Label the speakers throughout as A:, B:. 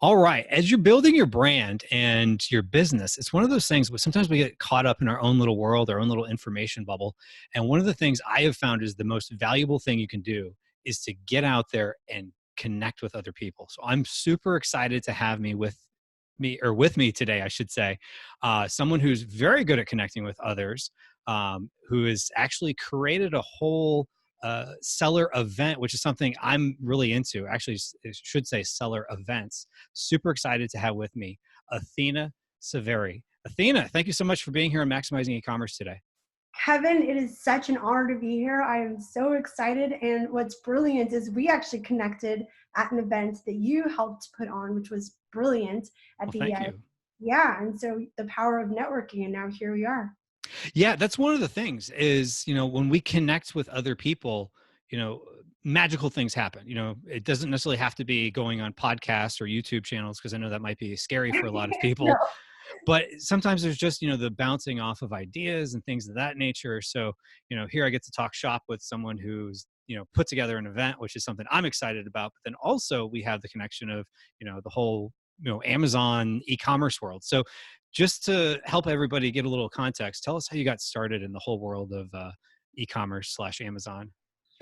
A: All right. As you're building your brand and your business, it's one of those things where sometimes we get caught up in our own little world, our own little information bubble. And one of the things I have found is the most valuable thing you can do is to get out there and connect with other people. So I'm super excited to have with me today, I should say, someone who's very good at connecting with others, who has actually created a whole seller event, which is something I'm really into. Actually, I should say seller events. Super excited to have with me Athena Severi. Athena, thank you so much for being here and maximizing e-commerce today.
B: Kevin, it is such an honor to be here. I am so excited. And what's brilliant is we actually connected at an event that you helped put on, which was brilliant at
A: Well,
B: the
A: thank
B: end.
A: you.
B: Yeah. And so the power of networking, and now here we are.
A: Yeah, that's one of the things is, when we connect with other people, magical things happen. It doesn't necessarily have to be going on podcasts or YouTube channels, because I know that might be scary for a lot of
B: No.
A: people. But sometimes there's just, the bouncing off of ideas and things of that nature. So, here I get to talk shop with someone who's, put together an event, which is something I'm excited about. But then also we have the connection of, the whole, Amazon e-commerce world. So just to help everybody get a little context, tell us how you got started in the whole world of e-commerce / Amazon.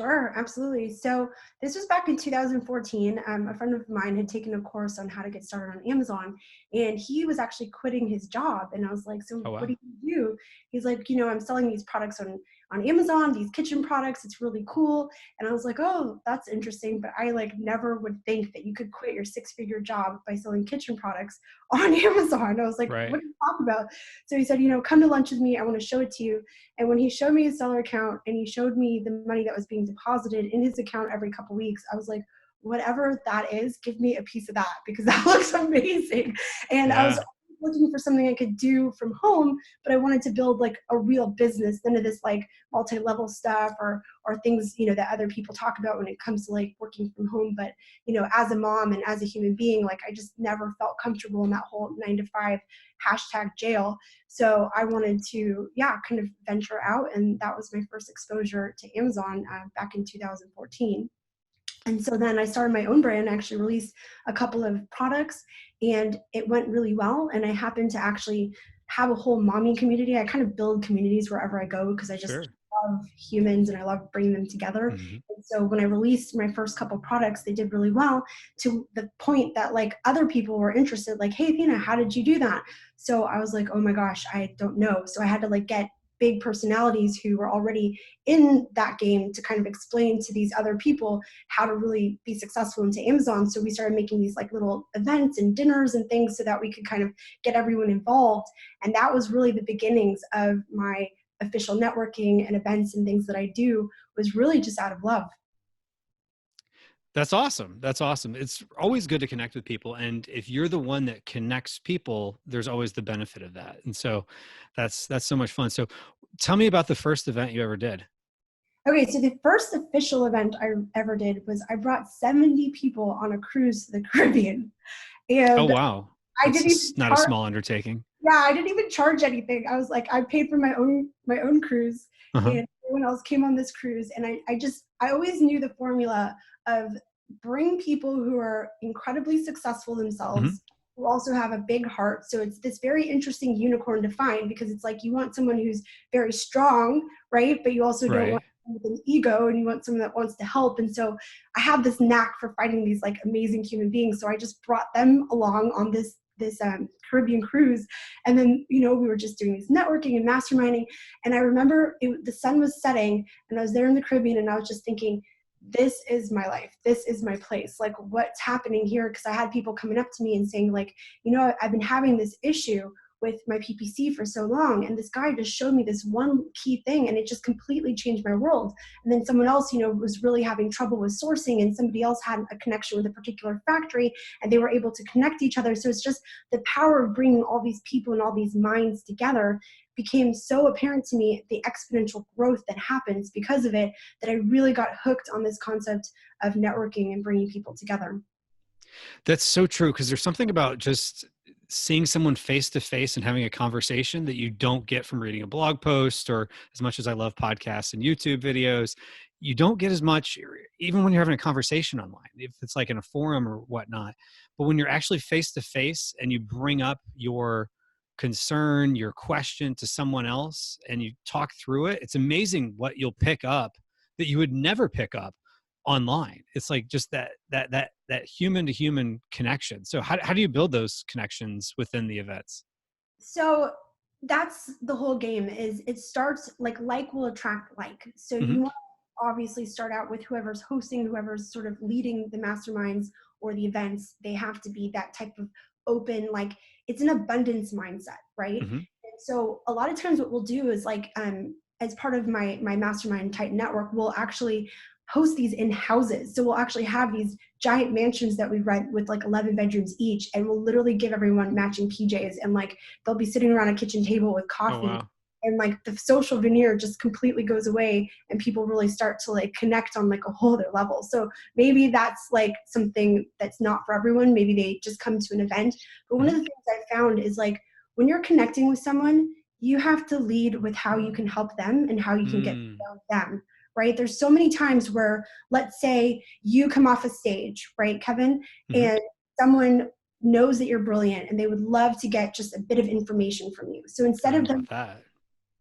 B: Sure, absolutely. So this was back in 2014. A friend of mine had taken a course on how to get started on Amazon, and he was actually quitting his job. And I was like, so
A: Oh,
B: what
A: wow.
B: do you do? He's like, I'm selling these products on Amazon, these kitchen products. It's really cool. And I was like, oh, that's interesting. But I never would think that you could quit your 6-figure job by selling kitchen products on Amazon. I was like,
A: Right.
B: what are you talking about? So he said, come to lunch with me. I want to show it to you. And when he showed me his seller account and he showed me the money that was being deposited in his account every couple of weeks, I was like, whatever that is, give me a piece of that, because that looks amazing. And I was
A: Yeah.
B: looking for something I could do from home, but I wanted to build a real business, none of this multi-level stuff or things, that other people talk about when it comes to working from home. But, as a mom and as a human being, I just never felt comfortable in that whole 9-to-5 #jail. So I wanted to, kind of venture out. And that was my first exposure to Amazon back in 2014. And so then I started my own brand. I actually released a couple of products and it went really well. And I happened to actually have a whole mommy community. I kind of build communities wherever I go because I just
A: Sure.
B: love humans and I love bringing them together.
A: Hmm.
B: And so when I released my first couple products, they did really well, to the point that other people were interested, hey, Athena, how did you do that? So I was like, oh my gosh, I don't know. So I had to get big personalities who were already in that game to kind of explain to these other people how to really be successful into Amazon. So we started making these little events and dinners and things so that we could kind of get everyone involved. And that was really the beginnings of my official networking and events and things that I do, was really just out of love.
A: That's awesome. That's awesome. It's always good to connect with people. And if you're the one that connects people, there's always the benefit of that. And so that's so much fun. So tell me about the first event you ever did.
B: Okay, so the first official event I ever did was I brought 70 people on a cruise to the Caribbean.
A: Oh,
B: And
A: wow.
B: I
A: That's
B: didn't even
A: not a
B: charge.
A: small undertaking.
B: Yeah, I didn't even charge anything. I was I paid for my own cruise,
A: Uh-huh.
B: and everyone else came on this cruise. And I always knew the formula of bring people who are incredibly successful
A: Hmm.
B: themselves, who also have a big heart. So it's this very interesting unicorn to find, because it's you want someone who's very strong, right? But you also don't
A: Right.
B: want someone with an ego, and you want someone that wants to help. And so I have this knack for finding these amazing human beings. So I just brought them along on this Caribbean cruise. And then, we were just doing this networking and masterminding. And I remember the sun was setting and I was there in the Caribbean and I was just thinking, this is my life. This is my place. What's happening here? Because I had people coming up to me and saying I've been having this issue with my PPC for so long. And this guy just showed me this one key thing and it just completely changed my world. And then someone else, was really having trouble with sourcing, and somebody else had a connection with a particular factory and they were able to connect each other. So it's just the power of bringing all these people and all these minds together became so apparent to me, the exponential growth that happens because of it, that I really got hooked on this concept of networking and bringing people together.
A: That's so true, because there's something about just seeing someone face to face and having a conversation that you don't get from reading a blog post, or as much as I love podcasts and YouTube videos, you don't get as much, even when you're having a conversation online, if it's like in a forum or whatnot. But when you're actually face to face and you bring up your concern, your question to someone else and you talk through it, it's amazing what you'll pick up that you would never pick up online. It's like just that human to human connection. So how do you build those connections within the events?
B: So that's the whole game. Is it starts like will attract like. So
A: Mm-hmm.
B: you want to obviously start out with whoever's hosting, whoever's sort of leading the masterminds or the events. They have to be that type of open, like it's an abundance mindset, right?
A: Mm-hmm.
B: And so a lot of times what we'll do is as part of my mastermind Titan network, we'll actually host these in houses. So we'll actually have these giant mansions that we rent with like 11 bedrooms each, and we'll literally give everyone matching PJs, and like they'll be sitting around a kitchen table with
A: Oh,
B: coffee,
A: wow.
B: and like the social veneer just completely goes away, and people really start to like connect on like a whole other level. So maybe that's like something that's not for everyone. Maybe they just come to an event. But one of
A: Mm-hmm.
B: the things I found is like when you're connecting with someone, you have to lead with how you can help them and how you can get to
A: Mm.
B: know them, right? There's so many times where, let's say you come off a stage, right, Kevin,
A: Mm-hmm.
B: and someone knows that you're brilliant and they would love to get just a bit of information from you. So
A: I
B: instead
A: don't
B: of
A: know
B: them,
A: about that.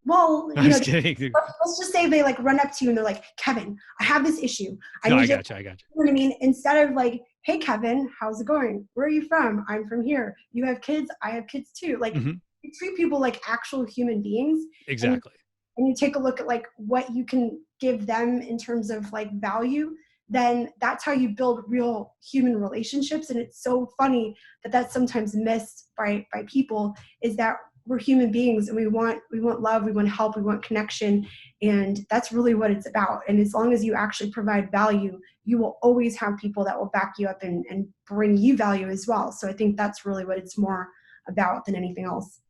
B: well,
A: I was kidding.
B: let's just say they like run up to you and they're like, Kevin, I have this issue. I
A: No,
B: need
A: I
B: you.
A: got you. I got you.
B: You know what I mean? Instead of like, hey, Kevin, how's it going? Where are you from? I'm from here. You have kids? I have kids too. Like,
A: Mm-hmm.
B: you treat people like actual human beings, and
A: Exactly.
B: you take a look at like what you can give them in terms of like value, then that's how you build real human relationships. And it's so funny that that's sometimes missed by people, is that we're human beings and we want love, we want help, we want connection, and that's really what it's about. And as long as you actually provide value, you will always have people that will back you up and bring you value as well. So I think that's really what it's more about than anything else.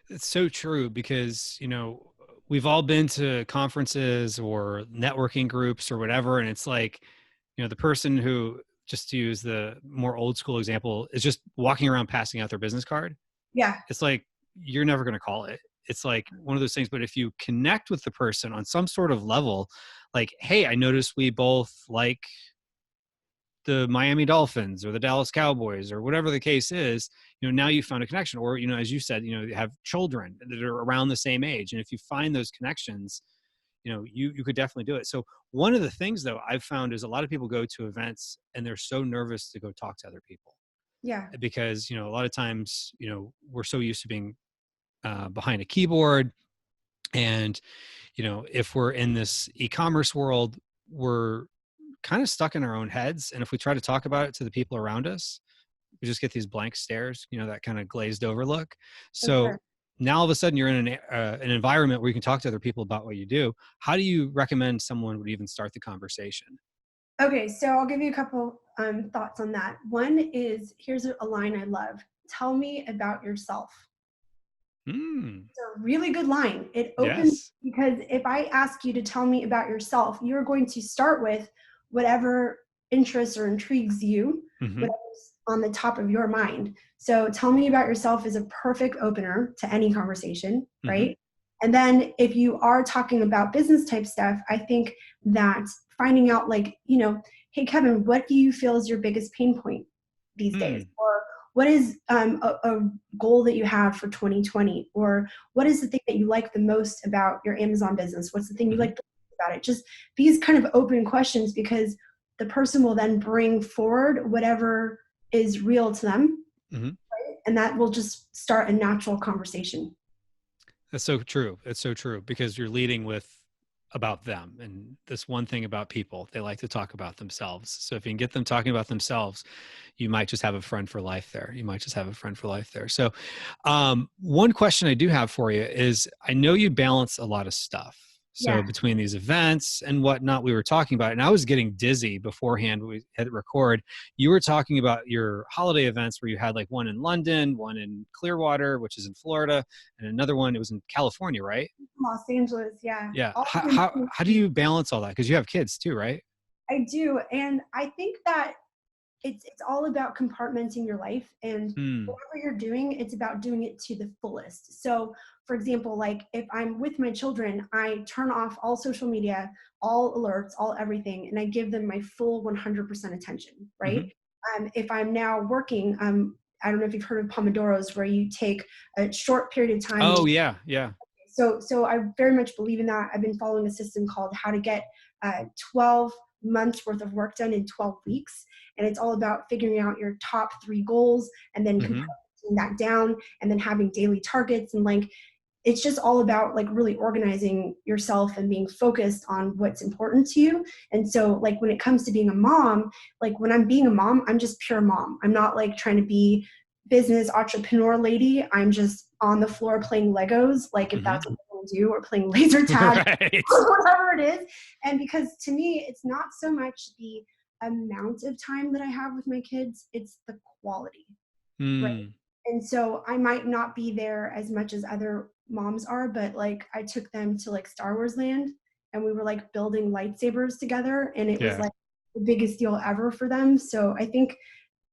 A: It's so true because, we've all been to conferences or networking groups or whatever. And it's like, the person who, just to use the more old school example, is just walking around passing out their business card.
B: Yeah.
A: It's like, you're never going to call it. It's like one of those things. But if you connect with the person on some sort of level, like, hey, I noticed we both like the Miami Dolphins or the Dallas Cowboys or whatever the case is, now you found a connection. Or, as you said, you have children that are around the same age. And if you find those connections, you could definitely do it. So one of the things though I've found is a lot of people go to events and they're so nervous to go talk to other people
B: Yeah.
A: because, a lot of times, we're so used to being behind a keyboard. And, if we're in this e-commerce world, we're kind of stuck in our own heads. And if we try to talk about it to the people around us, we just get these blank stares, that kind of glazed over look.
B: For sure.
A: So now all of a sudden you're in an environment where you can talk to other people about what you do. How do you recommend someone would even start the conversation?
B: Okay, so I'll give you a couple thoughts on that. One is, here's a line I love. Tell me about yourself.
A: Mm,
B: It's a really good line. It opens,
A: yes.
B: because if I ask you to tell me about yourself, you're going to start with whatever interests or intrigues you,
A: Mm-hmm.
B: whatever's on the top of your mind. So tell me about yourself is a perfect opener to any conversation,
A: Mm-hmm.
B: right? And then if you are talking about business type stuff, I think that finding out like, hey, Kevin, what do you feel is your biggest pain point these days?
A: Mm,
B: Or what is a goal that you have for 2020? Or what is the thing that you like the most about your Amazon business? What's the thing you
A: mm-hmm.
B: like the most about it? Just these kind of open questions, because the person will then bring forward whatever is real to them,
A: Mm-hmm.
B: and that will just start a natural conversation.
A: That's so true. It's so true because you're leading with about them. And this one thing about people, they like to talk about themselves. So if you can get them talking about themselves, you might just have a friend for life there. You might just have a friend for life there. So one question I do have for you is, I know you balance a lot of stuff. So
B: Yeah.
A: between these events and whatnot, we were talking about, and I was getting dizzy beforehand. We had to record. You were talking about your holiday events where you had like one in London, one in Clearwater, which is in Florida, and another one, it was in California, right?
B: Los Angeles, yeah.
A: Yeah.
B: All
A: How,
B: of
A: how,
B: them.
A: how do you balance all that? Because you have kids too, right?
B: I do. And I think that it's all about compartmenting your life, and
A: Hmm.
B: whatever you're doing, it's about doing it to the fullest. So for example, like if I'm with my children, I turn off all social media, all alerts, all everything, and I give them my full 100% attention, right?
A: Hmm.
B: If I'm now working, I don't know if you've heard of pomodoros, where you take a short period of time and
A: Oh yeah. Yeah.
B: so I very much believe in that. I've been following a system called How to Get 12 months worth of work done in 12 weeks. And it's all about figuring out your top 3 goals and then
A: Hmm.
B: compartmenting that down and then having daily targets. And like, it's just all about like really organizing yourself and being focused on what's important to you. And so like when it comes to being a mom, like when I'm being a mom, I'm just pure mom. I'm not like trying to be business entrepreneur lady. I'm just on the floor playing Legos, like if
A: Hmm.
B: that's what I want to do, or playing laser tag
A: Right.
B: or whatever it is. And because to me, it's not so much the amount of time that I have with my kids, it's the quality, right?
A: Hmm.
B: And so I might not be there as much as other moms are, but like I took them to like Star Wars Land and we were like building lightsabers together, and it was
A: Yeah.
B: like the biggest deal ever for them. So I think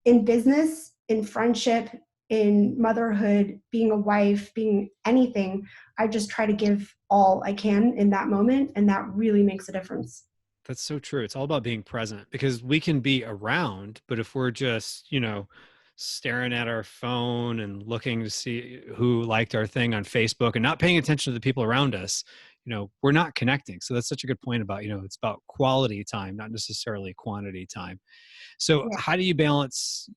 B: in business, in friendship, in motherhood, being a wife, being anything, I just try to give all I can in that moment, and that really makes a difference.
A: That's so true. It's all about being present, because we can be around, but if we're just, staring at our phone and looking to see who liked our thing on Facebook and not paying attention to the people around us, we're not connecting. So that's such a good point about, it's about quality time, not necessarily quantity time. So
B: Yeah.
A: how do you balance,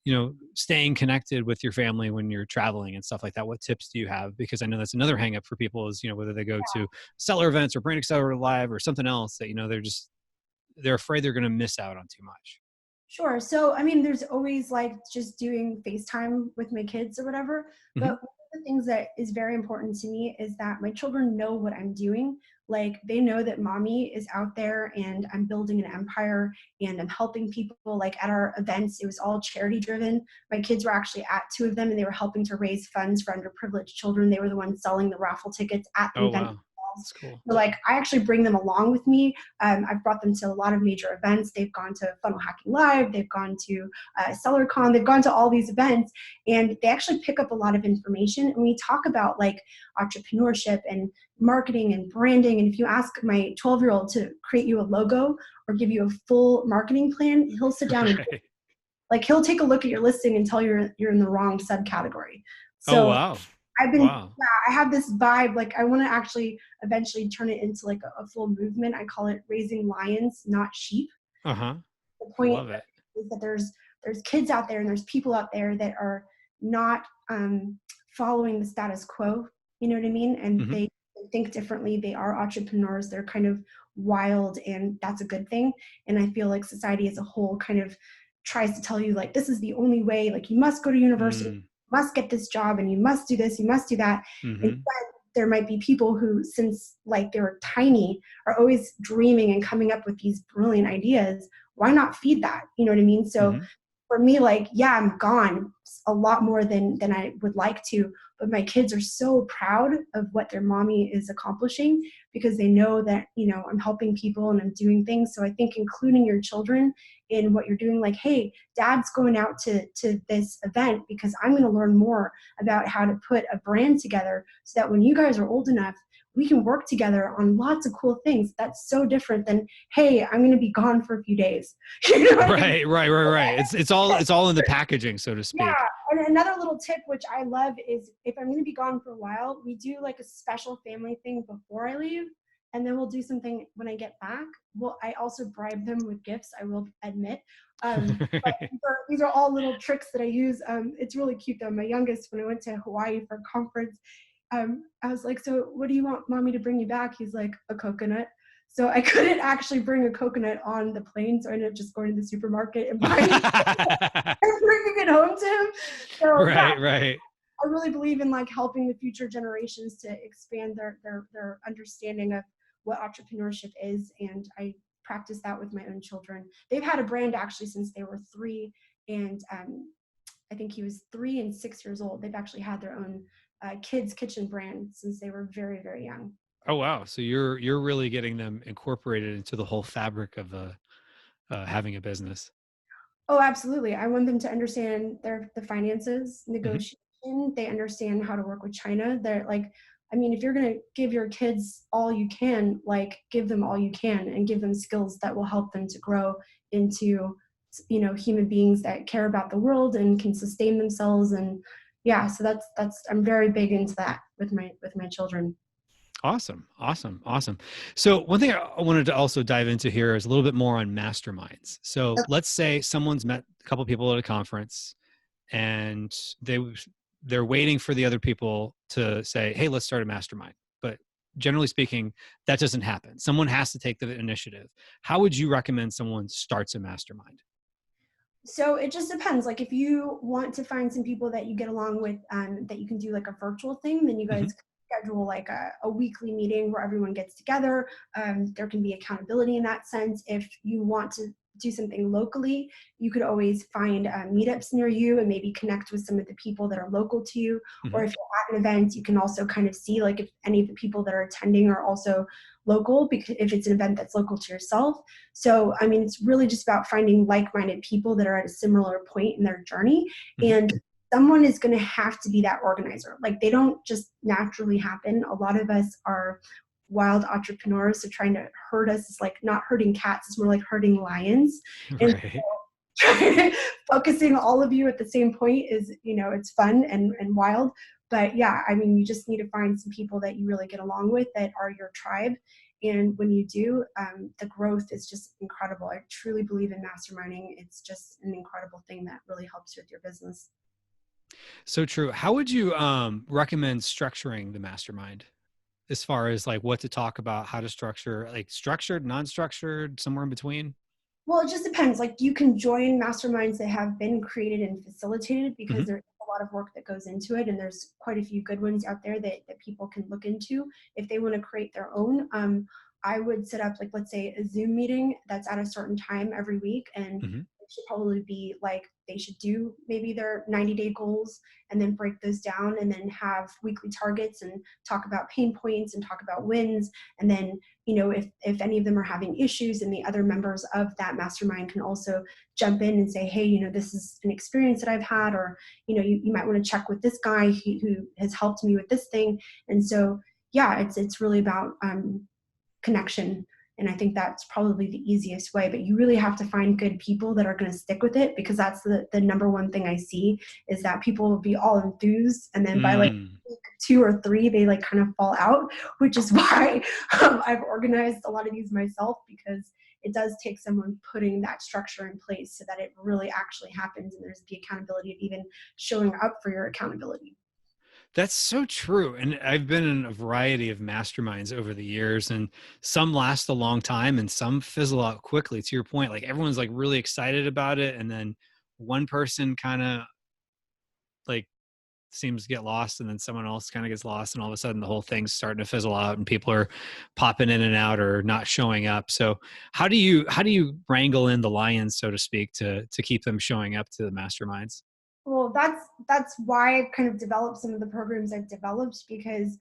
A: staying connected with your family when you're traveling and stuff like that? What tips do you have? Because I know that's another hang up for people is, whether they go to seller events or Brand Accelerator Live or something else that, they're afraid they're going to miss out on too much.
B: Sure. So, I mean, there's always like just doing FaceTime with my kids or whatever. But
A: Hmm.
B: one of the things that is very important to me is that my children know what I'm doing. Like, they know that mommy is out there and I'm building an empire and I'm helping people. Like, at our events, it was all charity driven. My kids were actually at 2 of them and they were helping to raise funds for underprivileged children. They were the ones selling the raffle tickets at the
A: Oh,
B: event.
A: wow. That's cool.
B: So like I actually bring them along with me. I've brought them to a lot of major events. They've gone to Funnel Hacking Live. They've gone to SellerCon. They've gone to all these events, and they actually pick up a lot of information. And we talk about like entrepreneurship and marketing and branding. And if you ask my 12-year-old to create you a logo or give you a full marketing plan, he'll sit down and
A: Right.
B: like he'll take a look at your listing and tell you you're in the wrong subcategory.
A: Oh,
B: So
A: wow.
B: I've been,
A: Wow.
B: yeah, I have this vibe. Like I want to actually eventually turn it into like a full movement. I call it raising lions, not sheep.
A: Uh-huh.
B: The
A: I
B: point
A: love it.
B: is that there's kids out there and there's people out there that are not following the status quo. You know what I mean? And
A: Hmm.
B: they think differently. They are entrepreneurs. They're kind of wild, and that's a good thing. And I feel like society as a whole kind of tries to tell you like this is the only way. Like you must go to university,
A: Mm.
B: must get this job, and you must do this, you must do that.
A: Hmm.
B: Instead, there might be people who, since like they were tiny, are always dreaming and coming up with these brilliant ideas. Why not feed that? You know what I mean? So
A: Hmm.
B: for me, like, yeah, I'm gone a lot more than I would like to, but my kids are so proud of what their mommy is accomplishing because they know that, I'm helping people and I'm doing things. So I think including your children in what you're doing, like, hey, dad's going out to this event because I'm going to learn more about how to put a brand together so that when you guys are old enough, we can work together on lots of cool things. That's so different than, hey, I'm going to be gone for a few days. You know what I mean?
A: Right, right, right, right. It's all in the packaging, so to
B: Yeah.
A: speak.
B: And another little tip, which I love, is if I'm going to be gone for a while, we do like a special family thing before I leave. And then we'll do something when I get back. Well, I also bribe them with gifts, I will admit. But these are all little tricks that I use. It's really cute though. My youngest, when I went to Hawaii for a conference, I was like, so what do you want mommy to bring you back? He's like, a coconut. So I couldn't actually bring a coconut on the plane. So I ended up just going to the supermarket and buying and bringing it home to him. So yeah,
A: Right, right.
B: I really believe in like helping the future generations to expand their understanding of what entrepreneurship is. And I practice that with my own children. They've had a brand actually since they were 3. And I think he was 3 and 6 years old. They've actually had their own kids kitchen brand since they were very, very young.
A: Oh, wow. So you're really getting them incorporated into the whole fabric of having a business.
B: Oh, absolutely. I want them to understand the finances,
A: Hmm.
B: negotiation. They understand how to work with China. They're like, I mean, if you're going to give your kids all you can, like give them all you can and give them skills that will help them to grow into, human beings that care about the world and can sustain themselves. And yeah, so that's I'm very big into that with my children.
A: Awesome. Awesome. Awesome. So one thing I wanted to also dive into here is a little bit more on masterminds. So let's say someone's met a couple people at a conference and they they're waiting for the other people to say, "Hey, let's start a mastermind." But generally speaking, that doesn't happen. Someone has to take the initiative. How would you recommend someone starts a mastermind?
B: So it just depends. Like if you want to find some people that you get along with, that you can do like a virtual thing, then you guys
A: Hmm.
B: can schedule like a weekly meeting where everyone gets together. There can be accountability in that sense. If you want to do something locally, you could always find meetups near you and maybe connect with some of the people that are local to you. Or
A: Hmm.
B: if you're at an event, you can also kind of see like if any of the people that are attending are also local, because if it's an event that's local to yourself. So, I mean, it's really just about finding like-minded people that are at a similar point in their journey.
A: Hmm.
B: And someone is going to have to be that organizer. Like they don't just naturally happen. A lot of us are wild entrepreneurs, so trying to herd us is like not herding cats, it's more like herding lions. And
A: Right.
B: focusing all of you at the same point is, it's fun and wild. But yeah, I mean, you just need to find some people that you really get along with that are your tribe. And when you do, the growth is just incredible. I truly believe in masterminding. It's just an incredible thing that really helps you with your business.
A: So true. How would you recommend structuring the mastermind as far as like what to talk about, how to structure, like structured, non-structured, somewhere in between?
B: Well, it just depends. Like you can join masterminds that have been created and facilitated because
A: Hmm.
B: there's a lot of work that goes into it. And there's quite a few good ones out there that people can look into if they want to create their own. I would set up like, let's say a Zoom meeting that's at a certain time every week. And
A: Hmm.
B: it should probably be like, they should do maybe their 90-day goals and then break those down and then have weekly targets and talk about pain points and talk about wins. And then if any of them are having issues, and the other members of that mastermind can also jump in and say, hey, this is an experience that I've had, or you might want to check with this guy who has helped me with this thing. And so yeah, it's really about connection. And I think that's probably the easiest way, but you really have to find good people that are going to stick with it, because that's the number one thing I see is that people will be all enthused. And then by like
A: Mm.
B: week 2 or 3, they like kind of fall out, which is why I've organized a lot of these myself, because it does take someone putting that structure in place so that it really actually happens. And there's the accountability of even showing up for your accountability.
A: That's so true. And I've been in a variety of masterminds over the years, and some last a long time and some fizzle out quickly. To your point, like everyone's like really excited about it. And then one person kind of like seems to get lost, and then someone else kind of gets lost. And all of a sudden the whole thing's starting to fizzle out and people are popping in and out or not showing up. So how do you wrangle in the lions, so to speak, to keep them showing up to the masterminds?
B: Well, that's why I've kind of developed some of the programs I've developed, because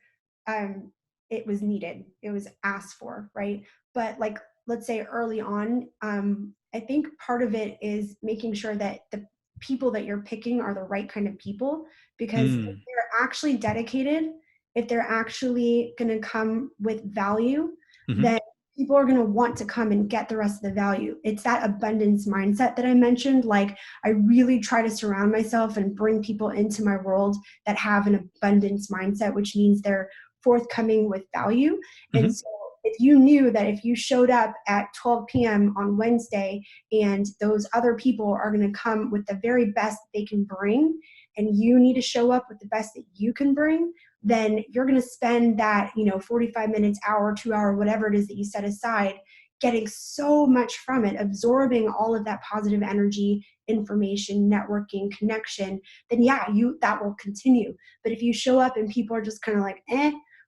B: um, it was needed, it was asked for, right? But like, let's say early on, I think part of it is making sure that the people that you're picking are the right kind of people, because if
A: Mm.
B: they're actually dedicated, if they're actually going to come with value,
A: Hmm.
B: then people are going to want to come and get the rest of the value. It's that abundance mindset that I mentioned. Like, I really try to surround myself and bring people into my world that have an abundance mindset, which means they're forthcoming with value. And
A: Hmm.
B: so if you knew that if you showed up at 12 p.m. on Wednesday and those other people are going to come with the very best they can bring, and you need to show up with the best that you can bring, then you're going to spend that, 45 minutes, hour, 2 hour, whatever it is that you set aside, getting so much from it, absorbing all of that positive energy, information, networking, connection, then yeah, that will continue. But if you show up and people are just kind of like,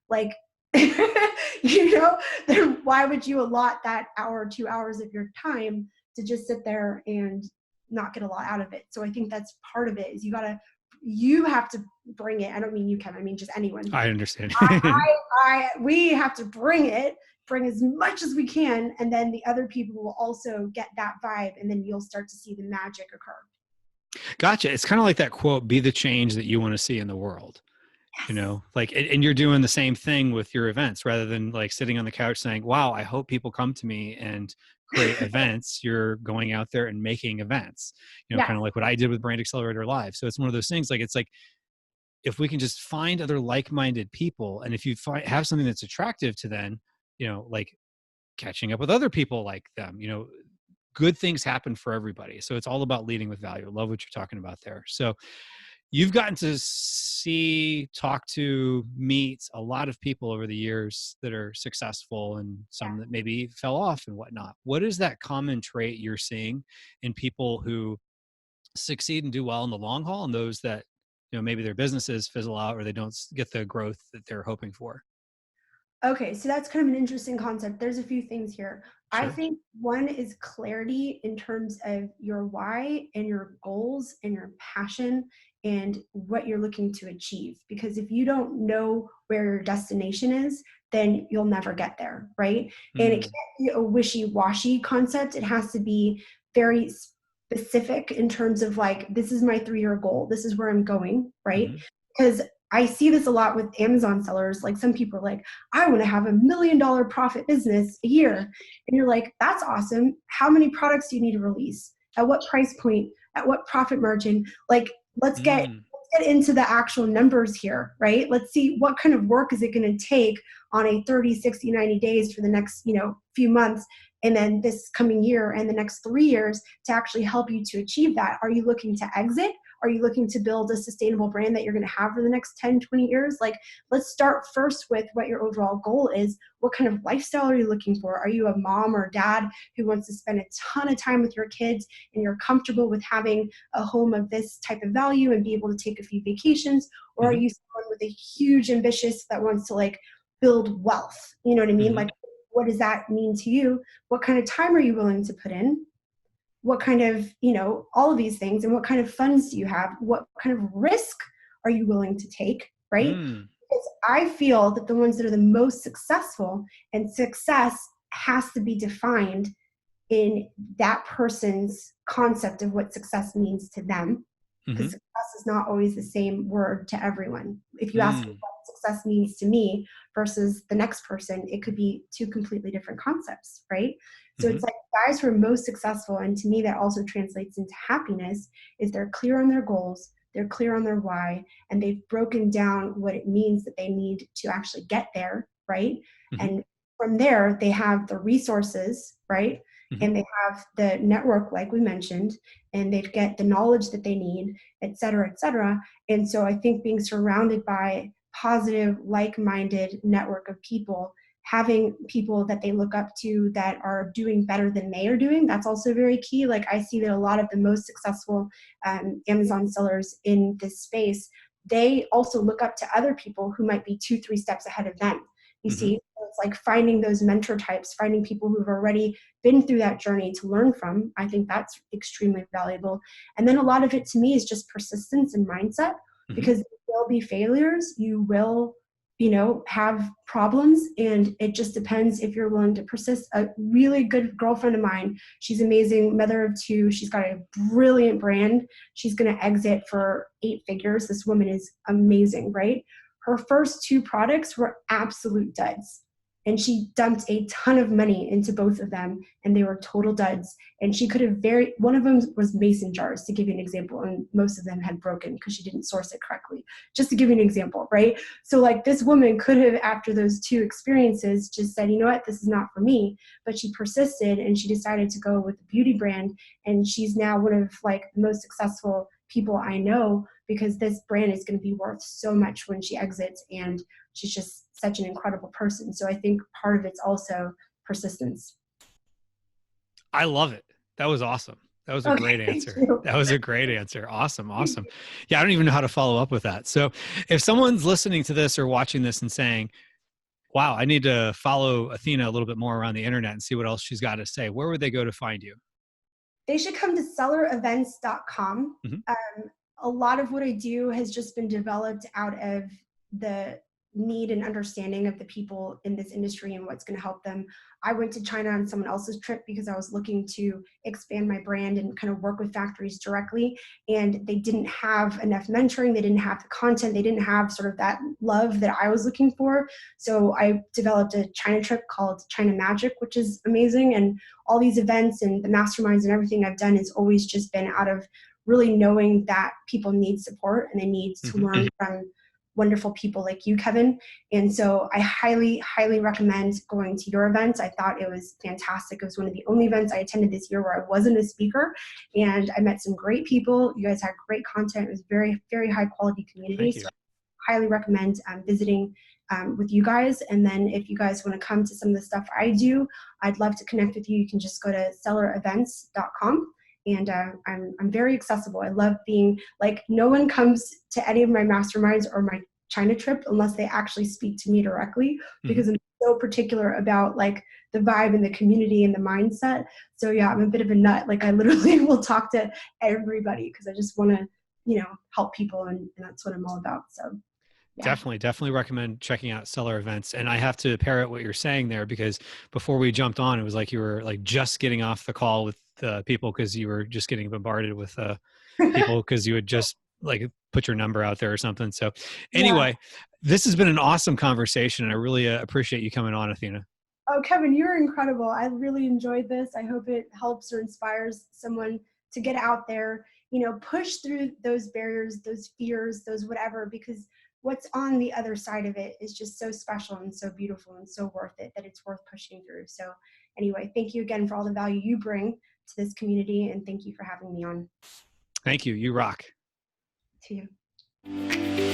B: like, then why would you allot that hour, 2 hours of your time to just sit there and not get a lot out of it? So I think that's part of it, is you have to bring it. I don't mean you, Kevin, I mean just anyone.
A: I understand.
B: We have to bring it, bring as much as we can, and then the other people will also get that vibe, and then you'll start to see the magic occur.
A: Gotcha. It's kind of like that quote, be the change that you want to see in the world. You
B: Yes.
A: know, like, and you're doing the same thing with your events rather than like sitting on the couch saying, wow, I hope people come to me and create events. You're going out there and making events, you know,
B: Yeah.
A: kind of like what I did with Brand Accelerator Live. So it's one of those things, like, it's like, if we can just find other like-minded people, and if you have something that's attractive to them, you know, like catching up with other people like them, you know, good things happen for everybody. So it's all about leading with value. I love what you're talking about there. So you've gotten to see, talk to, meet a lot of people over the years that are successful and some that maybe fell off and whatnot. What is that common trait you're seeing in people who succeed and do well in the long haul, and those that, you know, maybe their businesses fizzle out or they don't get the growth that they're hoping for?
B: Okay, so that's kind of an interesting concept. There's a few things here. I
A: Sure.
B: think one is clarity in terms of your why and your goals and your passion and what you're looking to achieve. Because if you don't know where your destination is, then you'll never get there, right? And it
A: Mm,
B: can't be a wishy-washy concept. It has to be very specific in terms of like, this is my 3-year goal. This is where I'm going, right?
A: mm-hmm,
B: Because I see this a lot with Amazon sellers. Like some people are like, I want to have $1 million profit business a year. And you're like, that's awesome. How many products do you need to release? At what price point? At what profit margin? Like,
A: mm,
B: let's get into the actual numbers here, right? Let's see what kind of work is it going to take on a 30, 60, 90 days for the next, few months, and then this coming year and the next 3 years to actually help you to achieve that. Are you looking to exit? Are you looking to build a sustainable brand that you're going to have for the next 10, 20 years? Like, let's start first with what your overall goal is. What kind of lifestyle are you looking for? Are you a mom or dad who wants to spend a ton of time with your kids and you're comfortable with having a home of this type of value and be able to take a few vacations? Or are
A: mm-hmm,
B: you someone with a huge ambitious that wants to like build wealth? You know what I mean?
A: mm-hmm,
B: Like, what does that mean to you? What kind of time are you willing to put in? What kind of, all of these things, and what kind of funds do you have? What kind of risk are you willing to take, right?
A: mm,
B: Because I feel that the ones that are the most successful, and success has to be defined in that person's concept of what success means to them, because
A: mm-hmm,
B: success is not always the same word to everyone. If you ask me
A: mm,
B: what success means to me versus the next person, it could be two completely different concepts, right? So
A: mm-hmm,
B: it's like guys who are most successful, and to me that also translates into happiness, is they're clear on their goals, they're clear on their why, and they've broken down what it means that they need to actually get there, right?
A: mm-hmm,
B: And from there, they have the resources, right?
A: mm-hmm,
B: And they have the network, like we mentioned, and they get the knowledge that they need, et cetera, et cetera. And so I think being surrounded by positive, like-minded network of people, having people that they look up to that are doing better than they are doing, that's also very key. Like I see that a lot of the most successful Amazon sellers in this space, they also look up to other people who might be 2, 3 steps ahead of them. You
A: mm-hmm,
B: see, so it's like finding those mentor types, finding people who've already been through that journey to learn from. I think that's extremely valuable. And then a lot of it to me is just persistence and mindset,
A: mm-hmm.
B: because there will be failures. You will, have problems, and it just depends if you're willing to persist. A really good girlfriend of mine, she's amazing, mother of 2. She's got a brilliant brand. She's going to exit for 8 figures. This woman is amazing, right? Her first 2 products were absolute duds. And she dumped a ton of money into both of them, and they were total duds. And she could have one of them was mason jars, to give you an example, and most of them had broken because she didn't source it correctly. Just to give you an example, right? So like this woman could have, after those 2 experiences, just said, you know what, this is not for me. But she persisted, and she decided to go with the beauty brand. And she's now one of like the most successful people I know, because this brand is going to be worth so much when she exits. And she's just such an incredible person. So I think part of it's also persistence.
A: I love it. That was awesome. That was a
B: Okay,
A: great
B: thank
A: answer.
B: you.
A: That was a great answer. Awesome. Awesome. Yeah, I don't even know how to follow up with that. So if someone's listening to this or watching this and saying, wow, I need to follow Athena a little bit more around the internet and see what else she's got to say, where would they go to find you?
B: They should come to sellerevents.com.
A: Mm-hmm.
B: A lot of what I do has just been developed out of the need and understanding of the people in this industry and what's going to help them. I went to China on someone else's trip because I was looking to expand my brand and kind of work with factories directly. And they didn't have enough mentoring. They didn't have the content. They didn't have sort of that love that I was looking for. So I developed a China trip called China Magic, which is amazing. And all these events and the masterminds and everything I've done has always just been out of really knowing that people need support and they need to learn from wonderful people like you, Kevin. And so I highly, highly recommend going to your event. I thought it was fantastic. It was one of the only events I attended this year where I wasn't a speaker, and I met some great people. You guys had great content. It was very, very high quality community.
A: Thank you.
B: So I highly recommend visiting with you guys. And then if you guys want to come to some of the stuff I do, I'd love to connect with you. You can just go to sellerevents.com. And I'm very accessible. I love being like, no one comes to any of my masterminds or my China trip unless they actually speak to me directly, because I'm so particular about like the vibe and the community and the mindset. So yeah, I'm a bit of a nut. Like I literally will talk to everybody because I just want to, help people, and that's what I'm all about. So yeah.
A: Definitely recommend checking out Seller Events. And I have to parrot what you're saying there, because before we jumped on, it was like you were like just getting off the call with people because you were just getting bombarded with people because you had just like put your number out there or something. So anyway, this has been an awesome conversation, and I really appreciate you coming on, Athena.
B: Oh, Kevin, you're incredible. I really enjoyed this. I hope it helps or inspires someone to get out there, push through those barriers, those fears, those whatever, because what's on the other side of it is just so special and so beautiful and so worth it that it's worth pushing through. So anyway, thank you again for all the value you bring to this community, and thank you for having me on.
A: Thank you. You rock.
B: To you.